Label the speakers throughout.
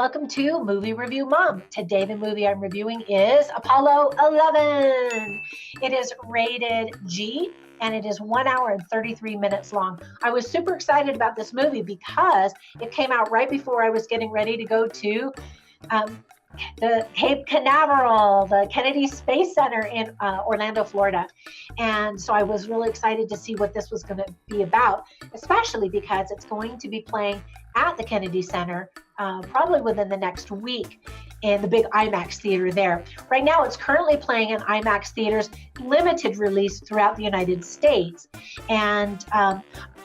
Speaker 1: welcome to Movie Review Mom. Today the movie I'm reviewing is Apollo 11. It is rated G and it is 1 hour and 33 minutes long. I was super excited about this movie because it came out right before I was getting ready to go to the Cape Canaveral, the Kennedy Space Center in Orlando, Florida. And so I was really excited to see what this was going to be about, especially because it's going to be playing at the Kennedy Center probably within the next week in the big IMAX theater there. Right now, it's currently playing in IMAX theaters, limited release throughout the United States. And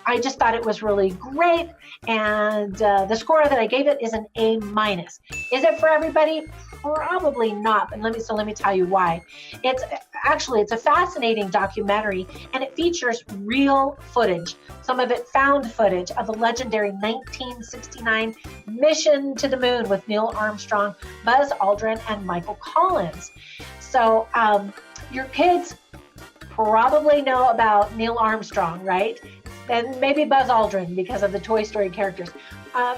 Speaker 1: I just thought it was really great. And the score that I gave it is an A-. Is it for everybody? Probably not, but let me tell you why. It's a fascinating documentary, and it features real footage, some of it found footage of the legendary 1969 mission to the moon with Neil Armstrong, Buzz Aldrin, and Michael Collins. So your kids probably know about Neil Armstrong, right? And maybe Buzz Aldrin because of the Toy Story characters.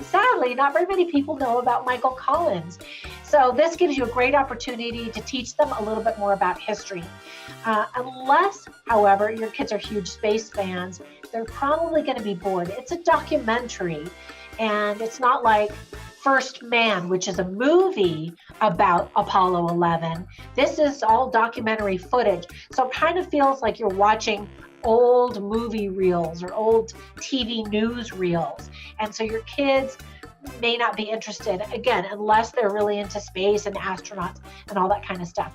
Speaker 1: Sadly, not very many people know about Michael Collins. So this gives you a great opportunity to teach them a little bit more about history. Unless, however, your kids are huge space fans, they're probably going to be bored. It's a documentary, and it's not like First Man, which is a movie about Apollo 11. This is all documentary footage. So it kind of feels like you're watching old movie reels or old TV news reels. And so your kids may not be interested, again, unless they're really into space and astronauts and all that kind of stuff.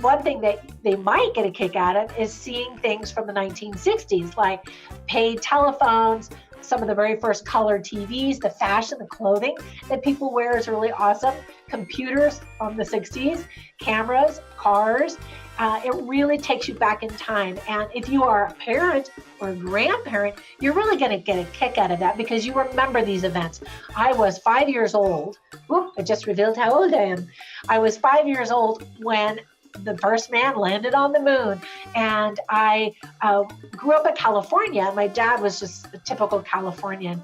Speaker 1: One thing that they might get a kick out of is seeing things from the 1960s, like paid telephones, some of the very first color TVs, the fashion, the clothing that people wear is really awesome. Computers from the 60s, cameras, cars. It really takes you back in time. And if you are a parent or a grandparent, you're really going to get a kick out of that because you remember these events. I was 5 years old. Whoop, I just revealed how old I am. I was 5 years old when the first man landed on the moon. And I grew up in California. My dad was just a typical Californian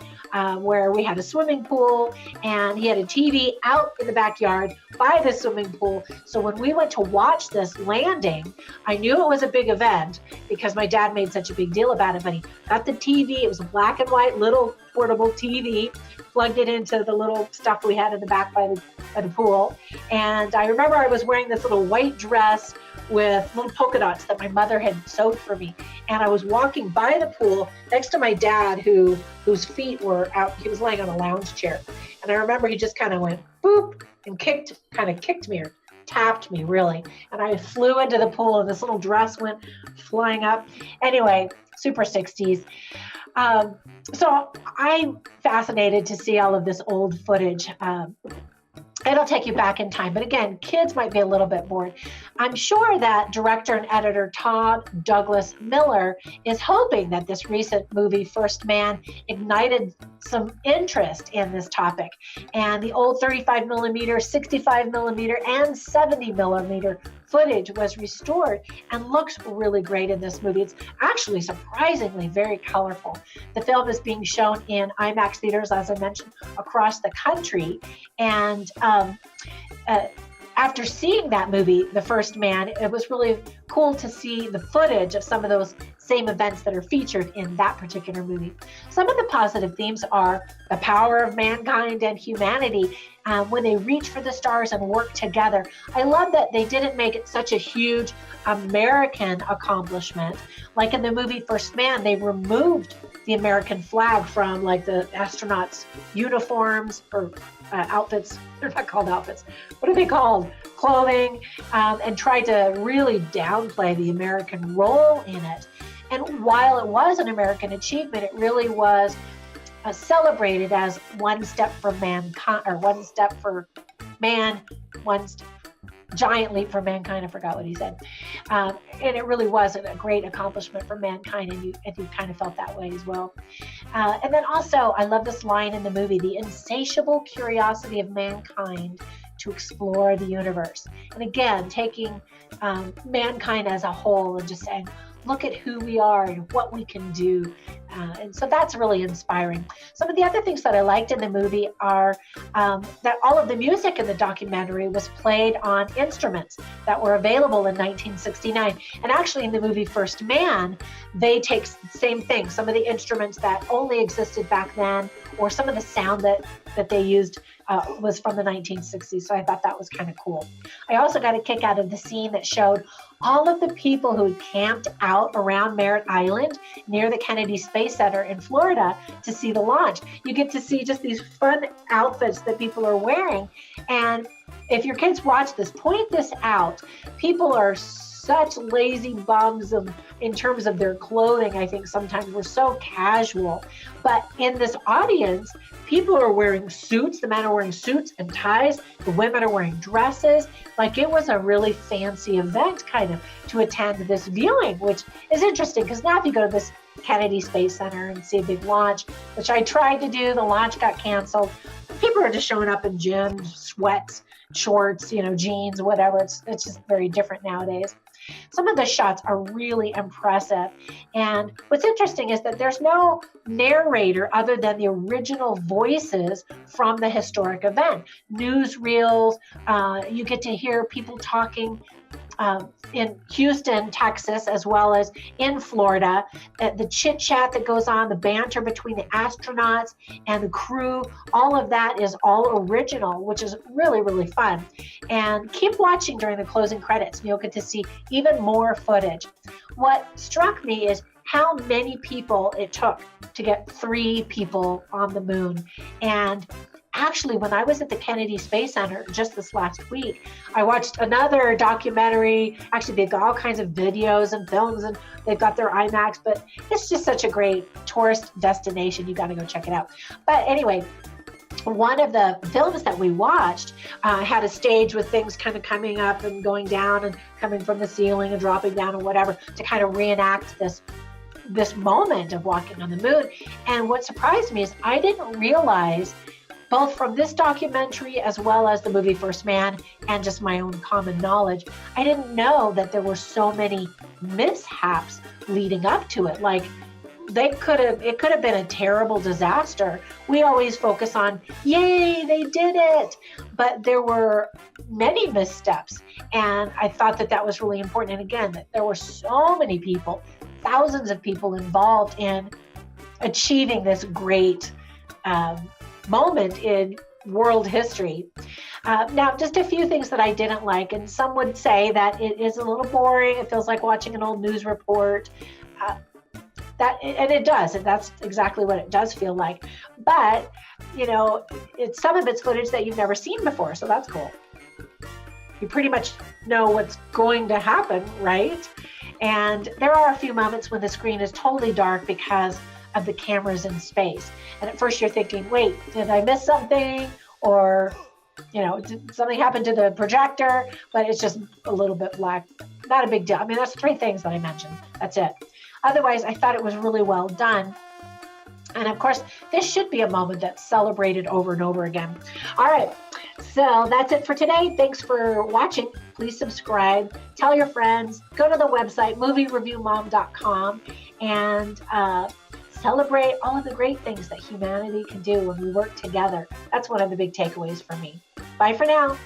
Speaker 1: where we had a swimming pool and he had a TV out in the backyard by the swimming pool. So when we went to watch this landing, I knew it was a big event because my dad made such a big deal about it, but he got the TV. It was a black and white little portable TV, plugged it into the little stuff we had in the back by the pool. And I remember I was wearing this little white dress with little polka dots that my mother had sewed for me. And I was walking by the pool next to my dad whose feet were out. He was laying on a lounge chair. And I remember he just kind of went boop and kicked me or tapped me really. And I flew into the pool and this little dress went flying up. Anyway, super 60s. So I'm fascinated to see all of this old footage. It'll take you back in time. But again, kids might be a little bit bored. I'm sure that director and editor Todd Douglas Miller is hoping that this recent movie, First Man, ignited some interest in this topic. And the old 35 millimeter, 65 millimeter, and 70 millimeter footage was restored and looks really great in this movie. It's actually surprisingly very colorful. The film is being shown in IMAX theaters, as I mentioned, across the country. And after seeing that movie, The First Man, it was really cool to see the footage of some of those same events that are featured in that particular movie. Some of the positive themes are the power of mankind and humanity when they reach for the stars and work together. I love that they didn't make it such a huge American accomplishment. Like in the movie First Man, they removed the American flag from like the astronauts' uniforms or outfits. They're not called outfits. What are they called? Clothing, and tried to really downplay the American role in it. And while it was an American achievement, it really was celebrated as one step for mankind, or one step for man, giant leap for mankind. I forgot what he said. And it really was a great accomplishment for mankind, and you kind of felt that way as well. And then also, I love this line in the movie, the insatiable curiosity of mankind to explore the universe. And again, taking mankind as a whole and just saying, look at who we are and what we can do. And so that's really inspiring. Some of the other things that I liked in the movie are that all of the music in the documentary was played on instruments that were available in 1969. And actually, in the movie First Man, they take the same thing. Some of the instruments that only existed back then, or some of the sound that they used was from the 1960s. So I thought that was kind of cool. I also got a kick out of the scene that showed all of the people who had camped out around Merritt Island near the Kennedy Space Center in Florida to see the launch. You get to see just these fun outfits that people are wearing. And if your kids watch this, point this out. People are such lazy bums in terms of their clothing. I think sometimes we're so casual. But in this audience, people are wearing suits. The men are wearing suits and ties. The women are wearing dresses. Like, it was a really fancy event kind of to attend this viewing, which is interesting because now if you go to this Kennedy Space Center and see a big launch, which I tried to do, the launch got canceled. People are just showing up in gyms, sweats, shorts, jeans, whatever. It's just very different nowadays. Some of the shots are really impressive. And what's interesting is that there's no narrator other than the original voices from the historic event. Newsreels, you get to hear people talking in Houston, Texas, as well as in Florida. The chit chat that goes on, the banter between the astronauts and the crew, all of that is all original, which is really, really fun. And keep watching during the closing credits, and you'll get to see even more footage. What struck me is how many people it took to get 3 people on the moon. And actually, when I was at the Kennedy Space Center just this last week, I watched another documentary. Actually, they've got all kinds of videos and films, and they've got their IMAX, but it's just such a great tourist destination. You got to go check it out. But anyway, one of the films that we watched had a stage with things kind of coming up and going down and coming from the ceiling and dropping down and whatever to kind of reenact this moment of walking on the moon. And what surprised me is I didn't realize, both from this documentary as well as the movie First Man and just my own common knowledge, I didn't know that there were so many mishaps leading up to it. Like, it could have been a terrible disaster. We always focus on, yay, they did it. But there were many missteps. And I thought that was really important. And again, that there were so many people, thousands of people involved in achieving this great moment in world history. Now, just a few things that I didn't like, and some would say that it is a little boring. It feels like watching an old news report. And it does, and that's exactly what it does feel like. But, some of it's footage that you've never seen before, so that's cool. You pretty much know what's going to happen, right? And there are a few moments when the screen is totally dark because of the cameras in space. And at first you're thinking, wait, did I miss something? Or, did something happen to the projector? But it's just a little bit black. Not a big deal. I mean, that's 3 things that I mentioned. That's it. Otherwise, I thought it was really well done. And of course, this should be a moment that's celebrated over and over again. All right. So that's it for today. Thanks for watching. Please subscribe. Tell your friends. Go to the website, moviereviewmom.com, and celebrate all of the great things that humanity can do when we work together. That's one of the big takeaways for me. Bye for now.